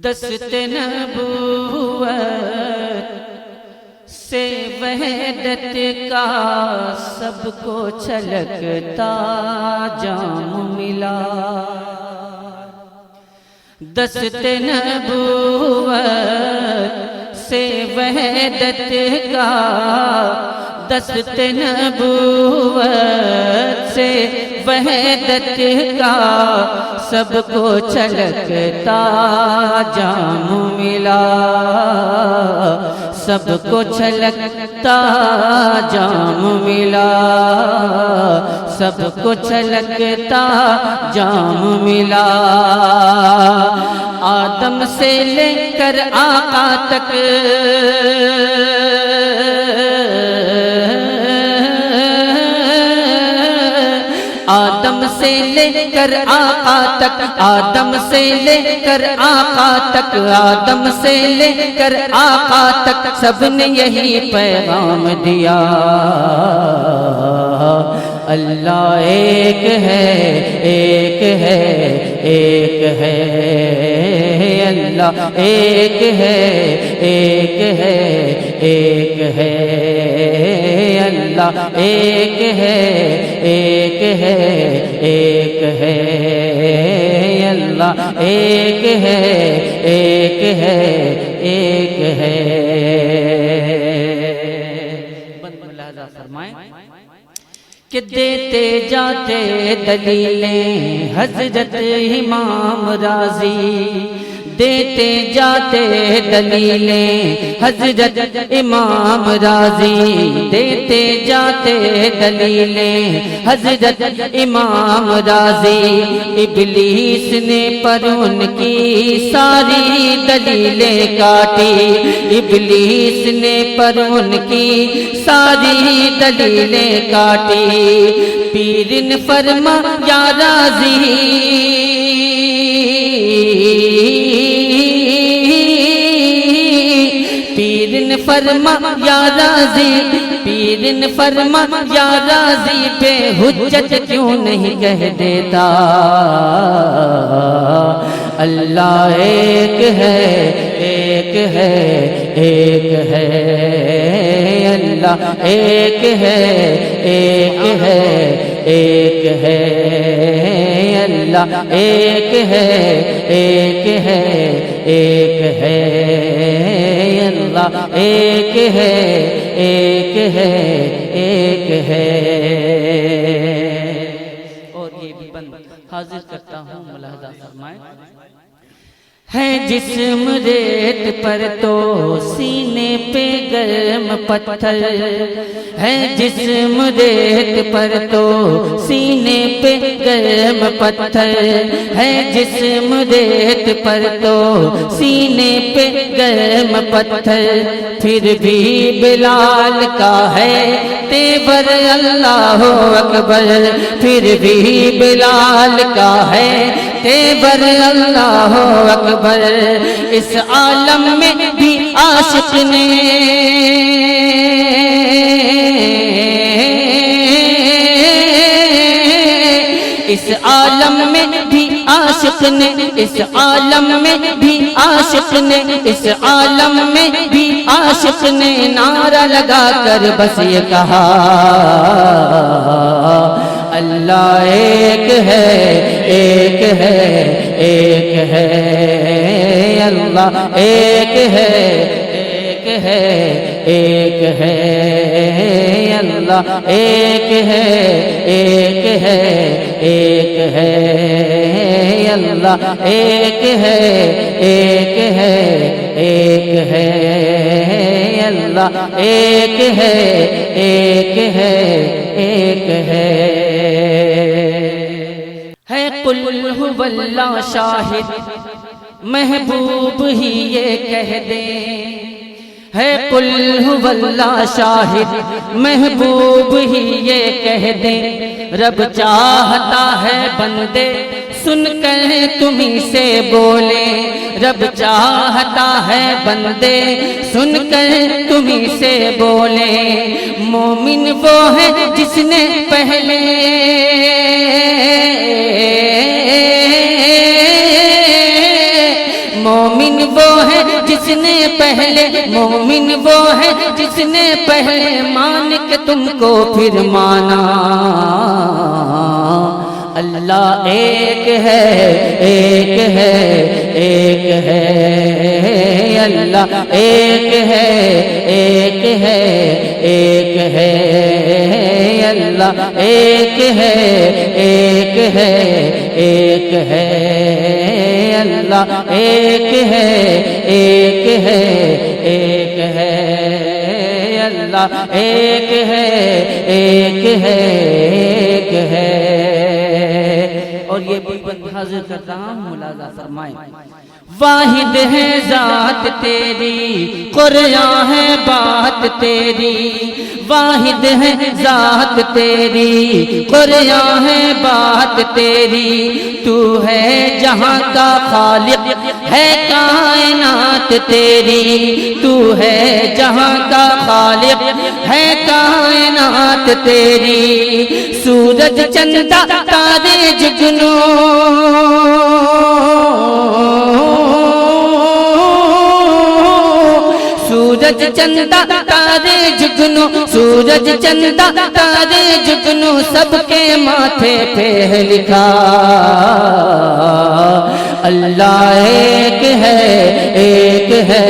دست نبوت سے وحدت کا سب کو چھلکتا جام ملا، دست نبوت سے وحدت کا، دست نبوت سے وحدت کا سب کو چھلکتا جام ملا، سب کو چھلکتا جام ملا، سب کو چھلکتا جام ملا۔ آدم سے لے کر آقا تک، آدم سے لے کر آقا تک، آدم سے لے کر آقا تک، آدم سے لے کر آقا تک سب نے یہی پیغام دیا، اللہ ایک ہے، ایک ہے، ایک ہے، اللہ ایک ہے، ایک ہے، ایک ہے، اللہ ایک ہے، ایک ہے، ایک ہے، اللہ ایک ہے، ایک ہے، ایک ہے۔ بند ملاحظہ فرمائیں کہ دیتے جاتے دلیلیں حضرت امام راضی، دیتے جاتے دلیلیں حضرت امام راضی، دیتے جاتے دلیلیں حضرت امام راضی۔ ابلیس نے پر ان کی ساری دلیلیں کاٹی، ابلیس نے پر ان کی ساری دلیلیں کاٹی، پیر نے فرما یا راضی، پیر نے فرما یا راضی، پیر نے فرما یا راضی، بے حجت کیوں نہیں کہہ دیتا، اللہ ایک ہے، ایک ہے، ایک ہے، اللہ ایک ہے، ایک ہے، ایک ہے، اللہ ایک ہے، ایک ہے، ایک ہے، اللہ ایک ہے، ایک ہے، ایک ہے۔ اور یہ بھی بند حاضر کرتا ہوں، ملاحظہ فرمائیں۔ ہے جسم ریت پر تو سینے پہ گرم پتھر، ہے جسم ریت پر تو سینے پہ گرم پتھر، ہے جسم ریت پر تو سینے پہ گرم پتھر، پھر بھی بلال کا ہے تیور اللہ اکبر، پھر بھی بلال کا ہے تیور اللہ اکبر، اس عالم میں بھی عاشق نے، اس عالم میں بھی عاشق نے، اس عالم میں بھی عاشق نے، اس عالم میں بھی عاشق نے نعرہ لگا کر بس یہ کہا، اللہ ایک ہے، ایک ہے، ایک ہے، اللہ ایک ہے، ایک ہے، ایک ہے، اللہ ایک ہے، ایک ہے، ایک ہے، اللہ ایک ہے، ایک ہے، ایک ہے، اللہ ایک ہے، ایک ہے، ایک ہے۔ قل هو اللہ شاہد، محبوب ہی یہ کہہ دے، ہے قل هو اللہ شاہد، محبوب ہی یہ کہہ دے، رب چاہتا ہے بندے سن کر تمہیں سے بولے، رب چاہتا ہے بندے سن کر تمہیں سے بولے، مومن وہ ہے جس نے پہلے مومن وہ ہے جس نے پہلے، مومن وہ ہے جس نے پہلے مان کے تم کو پھر مانا۔ اللہ ایک ہے، ایک ہے، ایک ہے، اللہ ایک ہے، ایک ہے، ایک ہے، اللہ ایک ہے، ایک ہے، ایک ہے، اللہ ایک ہے، ایک ہے، ایک ہے، اللہ ایک ہے، ایک ہے، ایک ہے۔ اور یہ بھی بند حاضر کرتا ہوں، ملاحظہ فرمائیں۔ واحد ہے ذات تیری، قرآن ہے بات تیری، واحد ہے ذات تیری، قرآن ہے بات تیری، تو ہے جہاں کا خالق ہے کائنات تیری، تو ہے جہاں کا خالق ہے کائنات تیری، سورج چندہ تارے جگنو، سورج چندہ تارے جگنو، سورج چندہ تارے جگنو، سب کے ماتھے پہ لکھا اللہ ایک ہے، ایک ہے،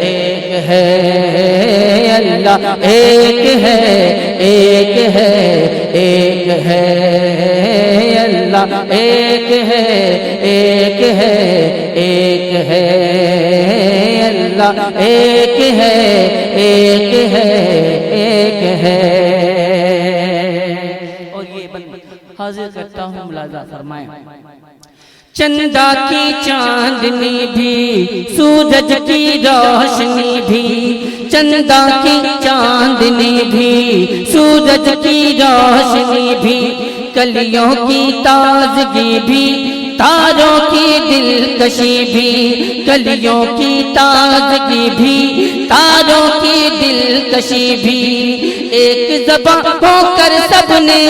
ایک ہے، اللہ ایک ہے، ایک ہے، ایک ہے، اللہ ایک ہے، ایک ہے، ایک ہے، اللہ ایک ہے، ایک ہے، ایک ہے۔ اور یہ بند حاضر کرتا ہوں، ملاحظہ فرمائیں۔ چندہ کی چاندنی بھی، سورج کی روشنی بھی، چندہ کی چاندنی بھی، سورج کی روشنی بھی، کلیوں کی تازگی بھی، تاروں کی دلکشی بھی، کلیوں کی تازگی بھی، تاروں کی دلکشی بھی، ایک زبان ہو کر سب نے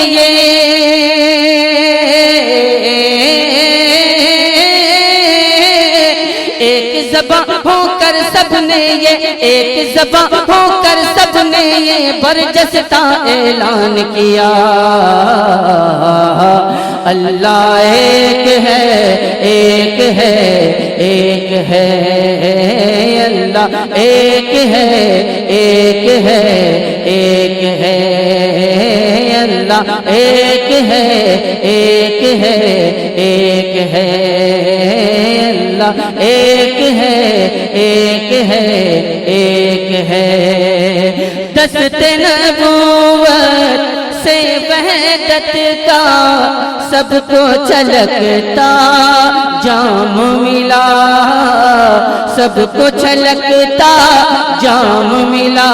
ایک زبان ہو کر سب نے یہ، ایک زبان ہو کر سب نے یہ برجستہ اعلان کیا اللہ ایک ہے، ایک ہے، ایک ہے، اللہ ایک ہے، ایک ہے، ایک ہے، اللہ ایک ہے، ایک ہے، ایک ہے، اللہ ایک ہے، ایک ہے، ایک ہے۔ دست نبوت سے وحدت کا سب کو چھلکتا جام ملا، سب کو چھلکتا جام ملا،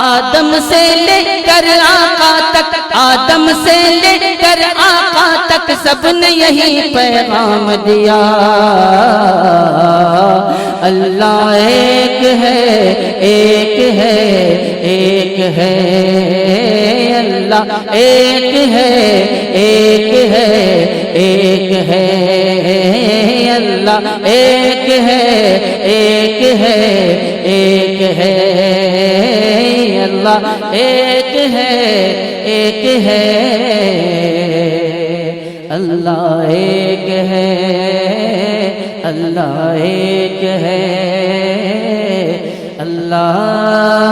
آدم سے لے کر آقا تک، آدم سے لے کر آقا تک سب نے یہی پیغام دیا اللہ ایک ہے، ایک ہے، ایک ہے، اللہ ایک ہے، ایک ہے، ایک ہے، اللہ ایک ہے، ایک ہے، ایک ہے، اللہ ایک ہے، ایک ہے، اللہ ایک ہے، اللہ ایک ہے، اللہ